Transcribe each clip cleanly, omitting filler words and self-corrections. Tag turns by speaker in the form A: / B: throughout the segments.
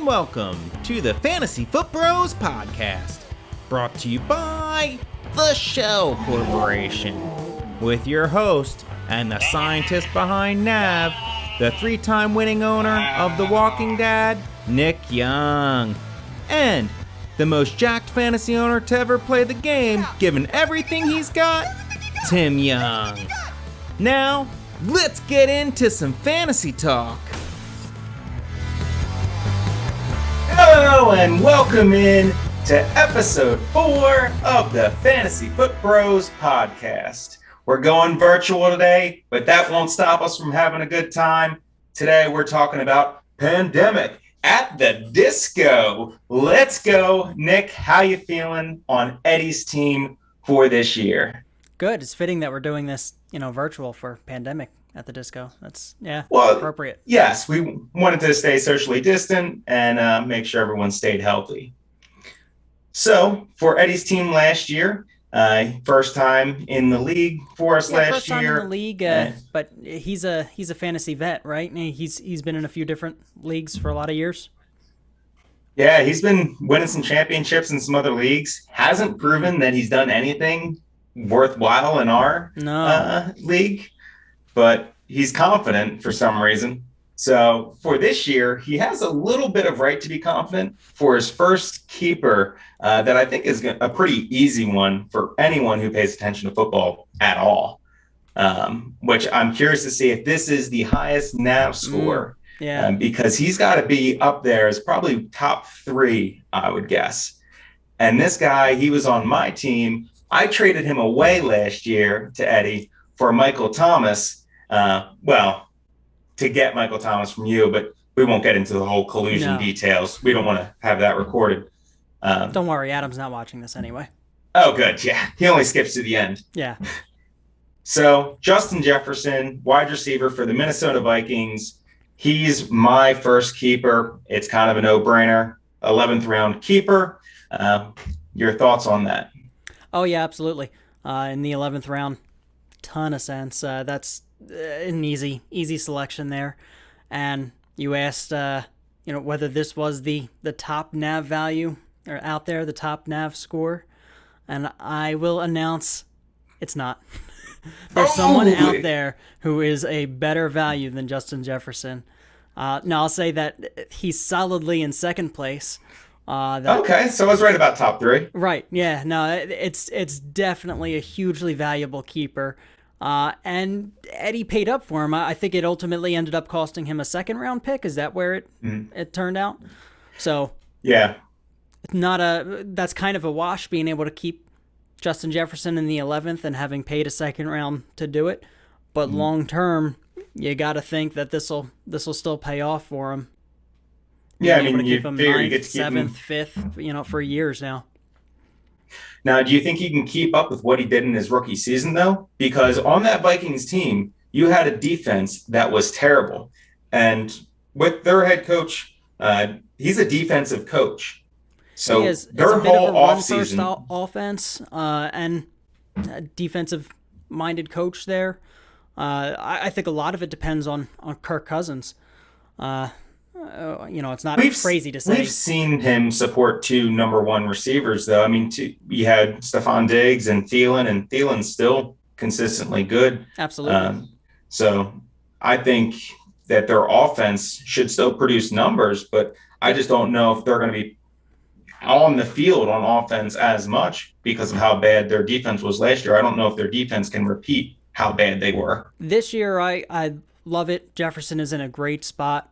A: welcome to the Fantasy Foot Bros podcast, brought to you by the Shell Corporation, with your host and the scientist behind Nav, the three-time winning owner of The Walking Dead, Nick Young, and the most jacked fantasy owner to ever play the game, given everything he's got, Tim Young. Now, let's get into some fantasy talk. Hello and welcome in to episode 4 of the Fantasy Foot Bros podcast. We're going virtual today, but that won't stop us from having a good time. Today we're talking about pandemic at the disco. Let's go. Nick, how you feeling on Eddie's team for this year?
B: Good. It's fitting that we're doing this, virtual for pandemic at the disco. That's, appropriate.
A: Yes, we wanted to stay socially distant and make sure everyone stayed healthy. So, for Eddie's team last year, first time in the league for us last year.
B: First time in the league, but he's a fantasy vet, right? He's been in a few different leagues for a lot of years.
A: Yeah, he's been winning some championships in some other leagues. Hasn't proven that he's done anything worthwhile in our league, but he's confident for some reason. So for this year, he has a little bit of right to be confident for his first keeper that I think is a pretty easy one for anyone who pays attention to football at all, which I'm curious to see if this is the highest NAV score. Because he's got to be up there as probably top 3, I would guess. And this guy, he was on my team. I traded him away last year to Eddie for Michael Thomas. To get Michael Thomas from you, but we won't get into the whole collusion details. We don't want to have that recorded.
B: Don't worry, Adam's not watching this anyway.
A: Oh, good. Yeah, he only skips to the end.
B: Yeah.
A: So Justin Jefferson, wide receiver for the Minnesota Vikings. He's my first keeper. It's kind of a no-brainer. 11th round keeper. Your thoughts on that?
B: Oh, yeah, absolutely. In the 11th round, ton of sense. That's an easy selection there. And you asked, whether this was the top NAV value or out there, the top NAV score. And I will announce it's not. There's someone out there who is a better value than Justin Jefferson. Now, I'll say that he's solidly in second place.
A: Okay, so I was right about top 3.
B: Right, yeah. No, it's definitely a hugely valuable keeper. And Eddie paid up for him. I think it ultimately ended up costing him a second-round pick. Is that where it turned out? So
A: yeah,
B: that's kind of a wash, being able to keep Justin Jefferson in the 11th and having paid a second round to do it. But long term, you got to think that this will still pay off for him.
A: Yeah,
B: I mean, you keep him 9th, 7th, 5th, for years now.
A: Now, do you think he can keep up with what he did in his rookie season, though? Because on that Vikings team, you had a defense that was terrible. And with their head coach, he's a defensive coach. So
B: it's
A: their
B: a bit
A: whole
B: of a
A: offseason
B: run-first offense and a defensive-minded coach there. I think a lot of it depends on Kirk Cousins. It's not crazy to say.
A: We've seen him support 2 number 1 receivers, though. I mean, we had Stephon Diggs and Thielen's still consistently good.
B: Absolutely.
A: So I think that their offense should still produce numbers, but I just don't know if they're going to be on the field on offense as much because of how bad their defense was last year. I don't know if their defense can repeat how bad they were.
B: This year, I love it. Jefferson is in a great spot.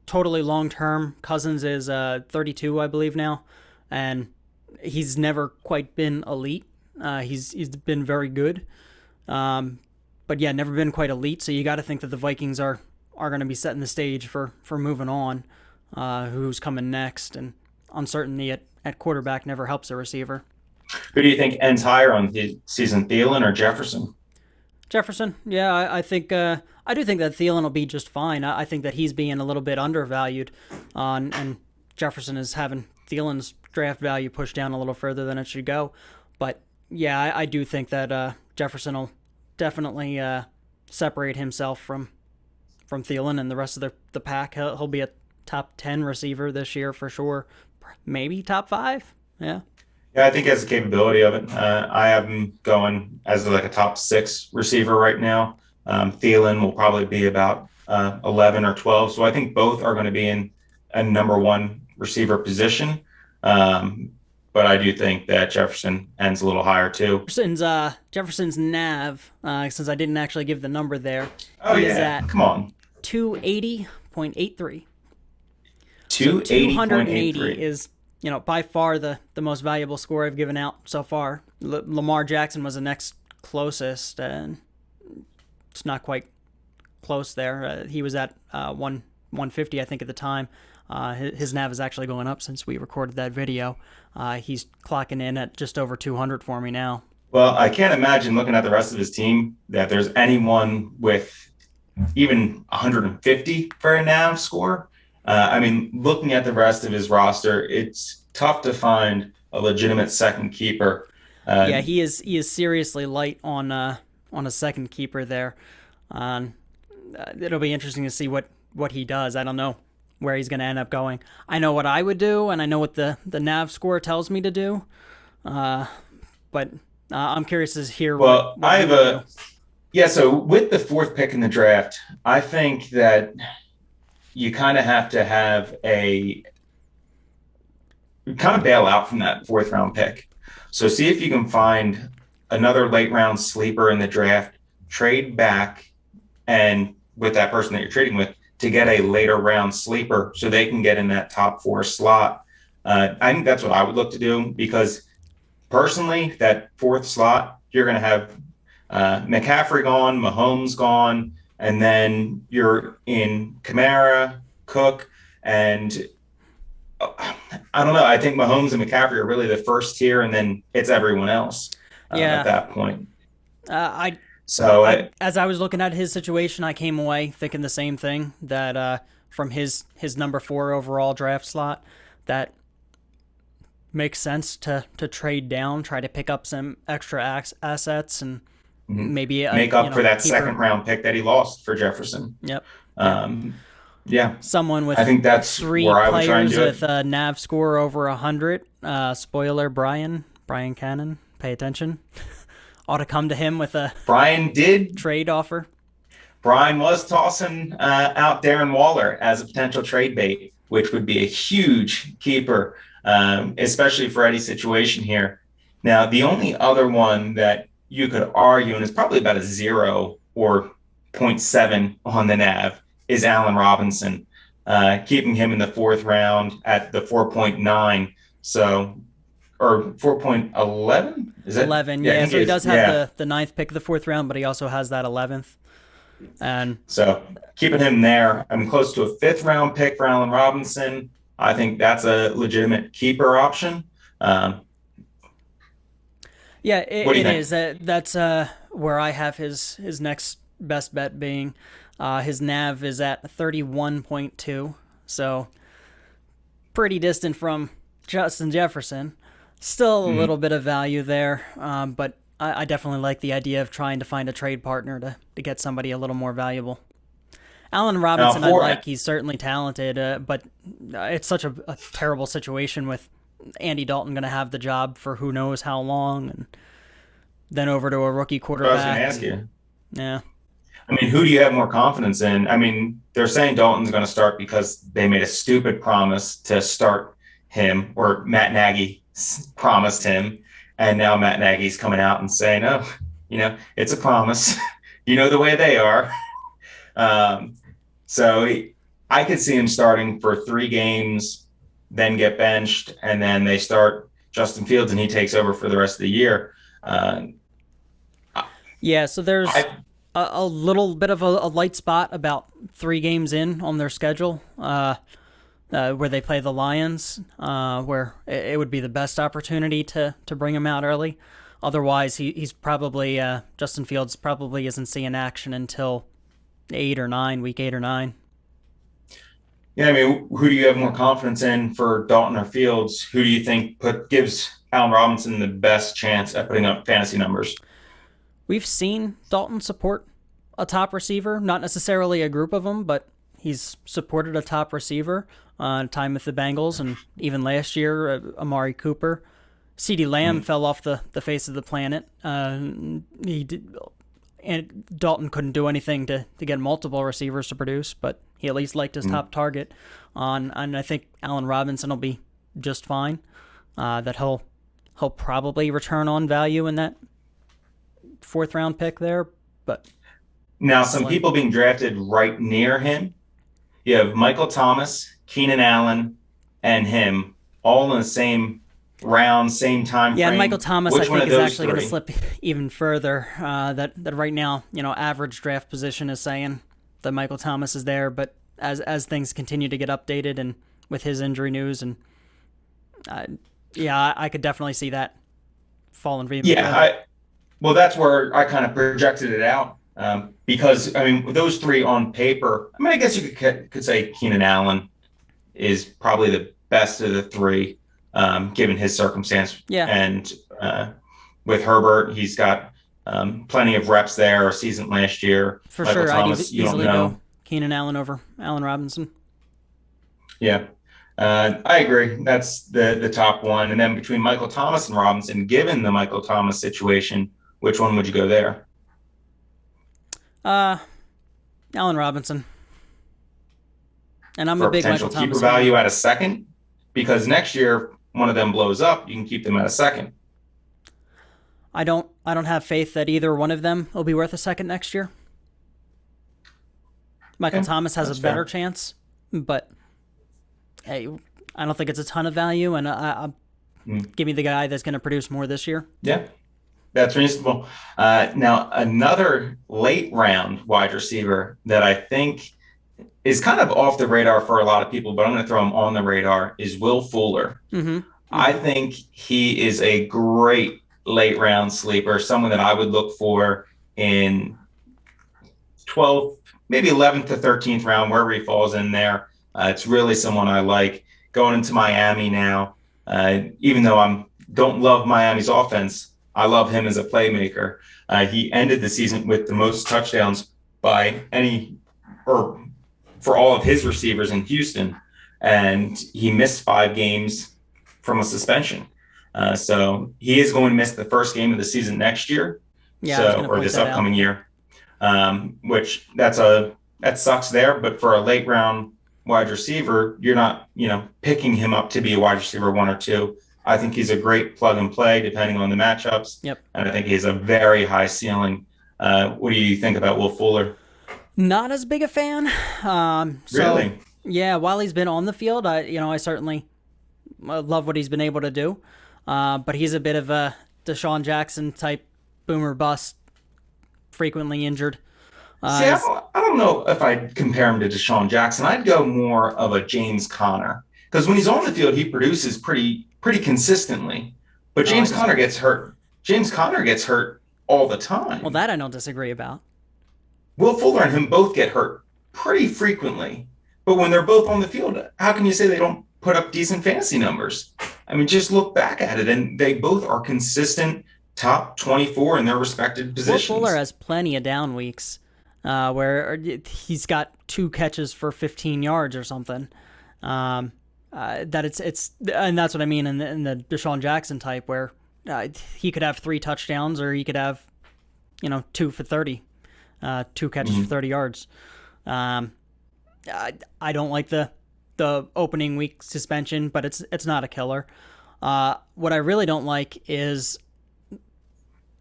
B: Totally long-term. Cousins is 32, I believe now, and he's never quite been elite. He's been very good, but yeah, never been quite elite. So you got to think that the Vikings are going to be setting the stage for moving on. Who's coming next, and uncertainty at quarterback never helps a receiver.
A: Who do you think ends higher on the season, Thielen or Jefferson?
B: Jefferson, yeah, I think I do think that Thielen will be just fine. I think that he's being a little bit undervalued, and Jefferson is having Thielen's draft value pushed down a little further than it should go. But yeah, I do think that Jefferson will definitely separate himself from Thielen and the rest of the pack. He'll be a top 10 receiver this year for sure. Maybe top 5. Yeah.
A: Yeah, I think he has the capability of it. I have him going as like a top 6 receiver right now. Thielen will probably be about 11 or 12. So I think both are going to be in a number 1 receiver position. But I do think that Jefferson ends a little higher too.
B: Jefferson's NAV, since I didn't actually give the number there,
A: Oh
B: is
A: yeah,
B: at
A: come on.
B: 280.83.
A: 280.83
B: is, by far the most valuable score I've given out so far. Lamar Jackson was the next closest, and it's not quite close there. He was at 150, I think, at the time. His NAV is actually going up since we recorded that video. He's clocking in at just over 200 for me now.
A: Well, I can't imagine looking at the rest of his team that there's anyone with even 150 for a NAV score. Looking at the rest of his roster, it's tough to find a legitimate second keeper.
B: Yeah, he is seriously light on a second keeper there. It'll be interesting to see what he does. I don't know where he's going to end up going. I know what I would do, and I know what the NAV score tells me to do. But I'm curious to hear what
A: I have so with the 4th pick in the draft, I think that you kind of have to have bail out from that 4th round pick. So see if you can find another late round sleeper in the draft, trade back, and with that person that you're trading with, to get a later round sleeper so they can get in that top 4 slot. I think that's what I would look to do, because personally, that 4th slot, you're going to have McCaffrey gone, Mahomes gone, and then you're in Kamara, Cook, and I don't know. I think Mahomes and McCaffrey are really the first tier, and then it's everyone else at that point.
B: As I was looking at his situation, I came away thinking the same thing, that from his number 4 overall draft slot, that makes sense to trade down, try to pick up some extra assets, and maybe
A: make up for that keeper. 2nd round pick that he lost for Jefferson.
B: Yep.
A: Someone
B: with
A: I think that's
B: 3 players with a NAV score over 100. Spoiler: Brian Cannon. Pay attention. Ought to come to him with a trade offer.
A: Brian was tossing out Darren Waller as a potential trade bait, which would be a huge keeper, especially for Eddie's situation here. Now, the only other one that you could argue, and it's probably about a 0 or 0.7 on the NAV, is Allen Robinson, keeping him in the 4th round at the 4.9. Or 4.11? Is it
B: 11? Yeah, so he does have the 9th pick of the 4th round, but he also has that 11th. And
A: so keeping him there, I'm close to a 5th round pick for Allen Robinson. I think that's a legitimate keeper option.
B: Yeah, it is. That's where I have his next best bet being. His NAV is at 31.2, so pretty distant from Justin Jefferson. Still a little bit of value there, but I definitely like the idea of trying to find a trade partner to get somebody a little more valuable. Allen Robinson, he's certainly talented, but it's such a terrible situation with Andy Dalton going to have the job for who knows how long, and then over to a rookie quarterback.
A: I was going to ask you.
B: Yeah.
A: Who do you have more confidence in? They're saying Dalton's going to start because they made a stupid promise to start him, or Matt Nagy promised him, and now Matt Nagy's coming out and saying, "Oh, it's a promise." The way they are. So I could see him starting for 3 games, then get benched, and then they start Justin Fields, and he takes over for the rest of the year.
B: So there's a little bit of a light spot about 3 games in on their schedule, where they play the Lions, where it would be the best opportunity to bring him out early. Otherwise, he's probably Justin Fields probably isn't seeing action until week 8 or 9.
A: Yeah, who do you have more confidence in for Dalton or Fields? Who do you think gives Allen Robinson the best chance at putting up fantasy numbers?
B: We've seen Dalton support a top receiver, not necessarily a group of them, but he's supported a top receiver time with the Bengals, and even last year, Amari Cooper. CeeDee Lamb fell off the face of the planet. He did, and Dalton couldn't do anything to get multiple receivers to produce, but he at least liked his top target. And I think Allen Robinson will be just fine. That he'll probably return on value in that 4th round pick there. But
A: now some people being drafted right near him. You have Michael Thomas, Keenan Allen, and him all in the same round, same time frame.
B: Yeah, and Michael Thomas, I think, is actually going to
A: 3?
B: slip even further. That right now, average draft position is saying that Michael Thomas is there, but as things continue to get updated and with his injury news, and I could definitely see that falling.
A: Yeah, well, that's where I kind of projected it out because I mean, with those 3 on paper, I mean, I guess you could say Keenan Allen is probably the best of the 3. Given his circumstance.
B: Yeah.
A: And with Herbert, he's got plenty of reps there, a season last year.
B: For
A: Michael
B: sure,
A: Thomas,
B: I'd easily go Keenan Allen over Allen Robinson.
A: Yeah, I agree. That's the top one. And then between Michael Thomas and Robinson, given the Michael Thomas situation, which one would you go there?
B: Allen Robinson. And I'm a big Michael Thomas
A: keeper value at a second, because next year one of them blows up, you can keep them at a second.
B: I don't have faith that either one of them will be worth a second next year. Michael Thomas has a better chance, but hey, I don't think it's a ton of value, and give me the guy that's going to produce more this year.
A: Yeah, that's reasonable. Now, another late round wide receiver that I think is kind of off the radar for a lot of people, but I'm going to throw him on the radar, is Will Fuller. I think he is a great late round sleeper, someone that I would look for in 12th, maybe 11th to 13th round, wherever he falls in there. It's really someone I like. Going into Miami now, even though I don't love Miami's offense, I love him as a playmaker. He ended the season with the most touchdowns by for all of his receivers in Houston, and he missed 5 games from a suspension. So he is going to miss the first game of the season next year, or this upcoming year, which that sucks there. But for a late round wide receiver, you're not, picking him up to be a wide receiver 1 or 2. I think he's a great plug and play depending on the matchups.
B: Yep.
A: And I think he has a very high ceiling. What do you think about Will Fuller?
B: Not as big a fan.
A: Really?
B: Yeah, while he's been on the field, I certainly love what he's been able to do. But he's a bit of a Deshaun Jackson type boomer bust, frequently injured.
A: I don't know if I'd compare him to Deshaun Jackson. I'd go more of a James Conner, because when he's on the field, he produces pretty consistently. But James Conner gets hurt. James Conner gets hurt all the time.
B: Well, that I don't disagree about.
A: Will Fuller and him both get hurt pretty frequently. But when they're both on the field, how can you say they don't put up decent fantasy numbers? I mean, just look back at it, and they both are consistent top 24 in their respective positions.
B: Will Fuller has plenty of down weeks where he's got 2 catches for 15 yards or something. And that's what I mean in the Deshaun Jackson type, where he could have 3 touchdowns, or he could have 2 for 30. 2 catches for 30 yards. I don't like the opening week suspension, but it's not a killer. What I really don't like is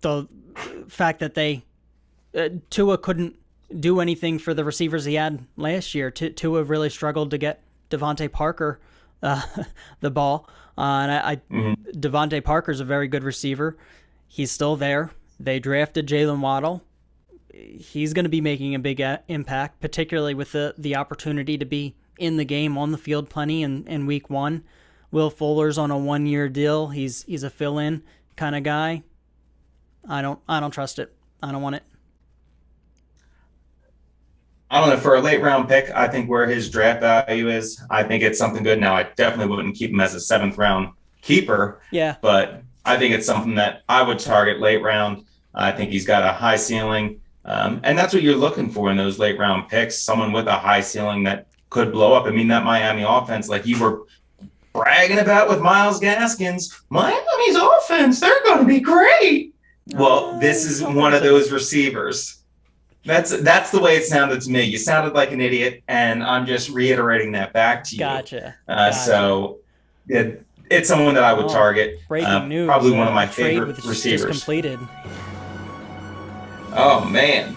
B: the fact that Tua couldn't do anything for the receivers he had last year. Tua really struggled to get Devontae Parker the ball. Devontae Parker's a very good receiver. He's still there. They drafted Jalen Waddle. He's going to be making a big impact, particularly with the opportunity to be in the game on the field plenty in week 1. Will Fuller's on a 1-year deal. He's a fill-in kind of guy. I don't trust it. I don't want it.
A: I don't know, for a late round pick, I think where his draft value is, I think it's something good. Now, I definitely wouldn't keep him as a 7th round keeper.
B: Yeah.
A: But I think it's something that I would target late round. I think he's got a high ceiling. And that's what you're looking for in those late round picks, someone with a high ceiling that could blow up. I mean, that Miami offense, like you were bragging about with Myles Gaskins, Miami's offense, they're going to be great. Well, this is one of those receivers. That's the way it sounded to me. You sounded like an idiot, and I'm just reiterating that back to you.
B: Gotcha.
A: So it's someone that I would target.
B: Breaking news.
A: Probably one of my favorite receivers.
B: Just completed.
A: Oh, man.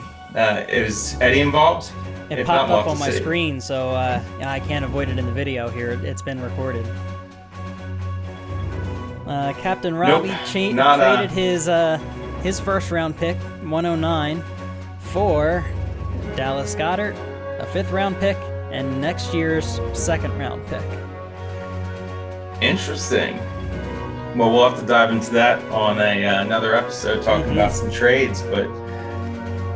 A: Is Eddie involved?
B: It popped up on my screen, so I can't avoid it in the video here. It's been recorded. Captain Robbie traded his first-round pick, 109, for Dallas Goedert, a fifth-round pick, and next year's second-round pick.
A: Interesting. Well, we'll have to dive into that on another episode talking about some trades, but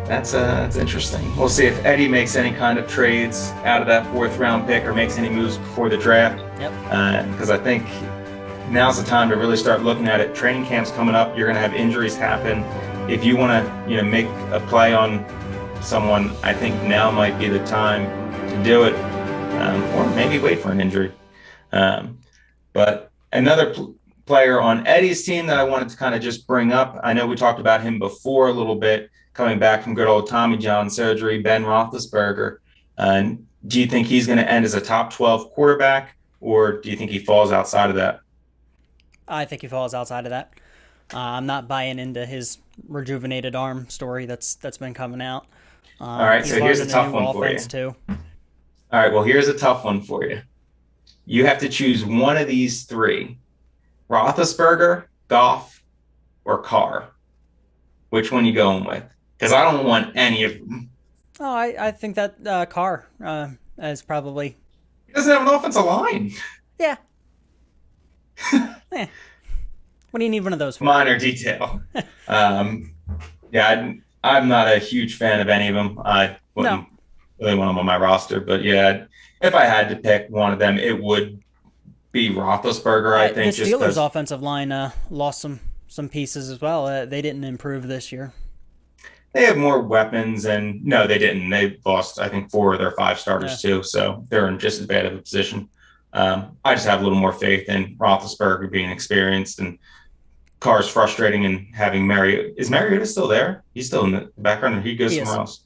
A: that's interesting. We'll see if Eddie makes any kind of trades out of that fourth-round pick or makes any moves before the draft.
B: Yep.
A: Because I think now's the time to really start looking at it. Training camp's coming up. You're going to have injuries happen. If you want to, make a play on someone, I think now might be the time to do it, or maybe wait for an injury. But another player on Eddie's team that I wanted to kind of just bring up, I know we talked about him before a little bit, coming back from good old Tommy John surgery, Ben Roethlisberger. Do you think he's going to end as a top 12 quarterback, or do you think he falls outside of that?
B: I think he falls outside of that. I'm not buying into his rejuvenated arm story that's been coming out.
A: All right, so here's a tough one for you.
B: Too.
A: All right, well, here's a tough one for you. You have to choose one of these three: Roethlisberger, Goff, or Carr. Which one you going with? Because I don't want any of them.
B: Oh, I think that Carr is probably...
A: He doesn't have an offensive line.
B: Yeah. What do you need one of those for?
A: Minor detail. Yeah, I'm not a huge fan of any of them. I wouldn't really want them on my roster. But yeah, if I had to pick one of them, it would be Roethlisberger, I think.
B: The Steelers' offensive line lost some pieces as well. They didn't improve this year.
A: They have more weapons, and no, they didn't. They lost, I think, 4 of their 5 starters too, so they're in just as bad of a position. I just have a little more faith in Roethlisberger being experienced, and Carr's frustrating, and having Mariota. Is Mariota still there? He's still in the background, or he goes somewhere else?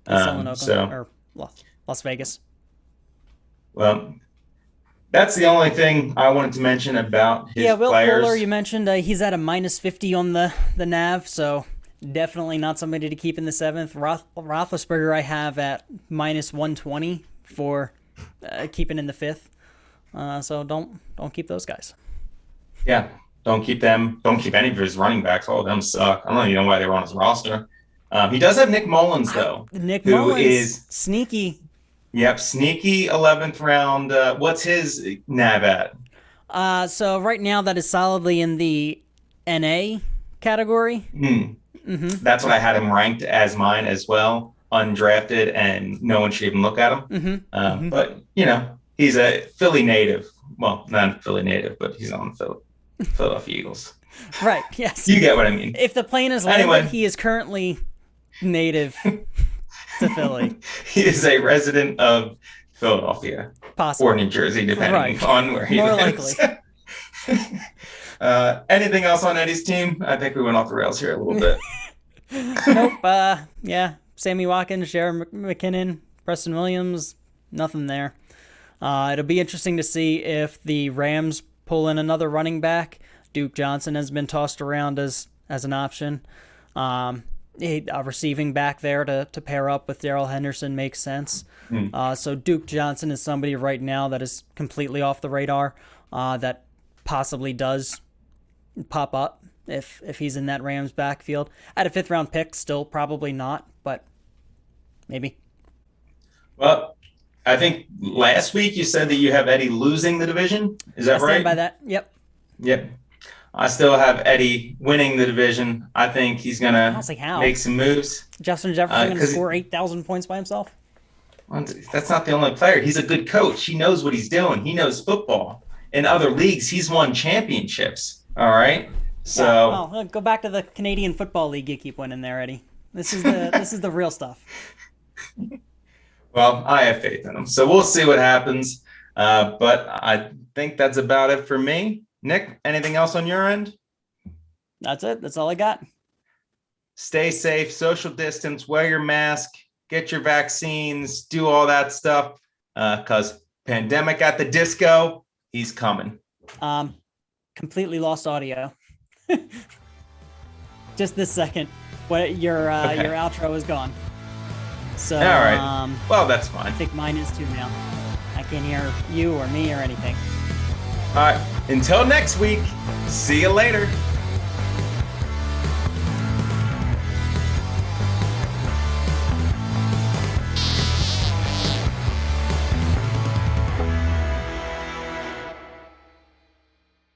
B: He's still in Oakland, or Las Vegas.
A: Well, that's the only thing I wanted to mention about his
B: Will
A: players.
B: Fuller, you mentioned he's at a -50 on the NAV, so definitely not somebody to keep in the 7th. Roethlisberger I have at -120 for keeping in the 5th. So don't keep those guys.
A: Yeah, don't keep them. Don't keep any of his running backs. All of them suck. I don't even know why they were on his roster. He does have Nick Mullins, though.
B: Nick Mullins is sneaky.
A: Yep, sneaky 11th round. What's his NAV at?
B: So right now that is solidly in the NA category.
A: Mm-hmm. That's what I had him ranked as mine as well, undrafted, and no one should even look at him. But, he's a Philly native. Well, not a Philly native, but he's on the Philadelphia Eagles.
B: Right, yes.
A: You get what I mean.
B: If the plane is landed, he is currently native to Philly.
A: He is a resident of Philadelphia.
B: Possibly.
A: Or New Jersey, depending on where he lives.
B: More
A: likely. Anything else on Eddie's team? I think we went off the rails here a little bit.
B: Nope. Sammy Watkins, Jared McKinnon, Preston Williams, nothing there. It'll be interesting to see if the Rams pull in another running back. Duke Johnson has been tossed around as an option. A receiving back there to pair up with Darrell Henderson makes sense. So Duke Johnson is somebody right now that is completely off the radar that possibly does pop up if he's in that Rams backfield. At a 5th round pick, still probably not, but maybe.
A: Well, I think last week you said that you have Eddie losing the division. Is that right?
B: I stand by that. Yep.
A: I still have Eddie winning the division. I think he's going to make some moves.
B: Justin Jefferson going to score 8,000 points by himself?
A: That's not the only player. He's a good coach. He knows what he's doing. He knows football. In other leagues, he's won championships. All right? So
B: go back to the Canadian Football League you keep winning there, Eddie. This is the real stuff.
A: Well, I have faith in him, so we'll see what happens. But I think that's about it for me. Nick, anything else on your end?
B: That's it. That's all I got.
A: Stay safe, social distance, wear your mask, get your vaccines, do all that stuff. Because pandemic at the disco, he's coming.
B: Completely lost audio. Just this second. What your outro is gone. So
A: all right. Well, that's fine.
B: I think mine is too now. I can't hear you or me or anything.
A: All right. Until next week. See you later.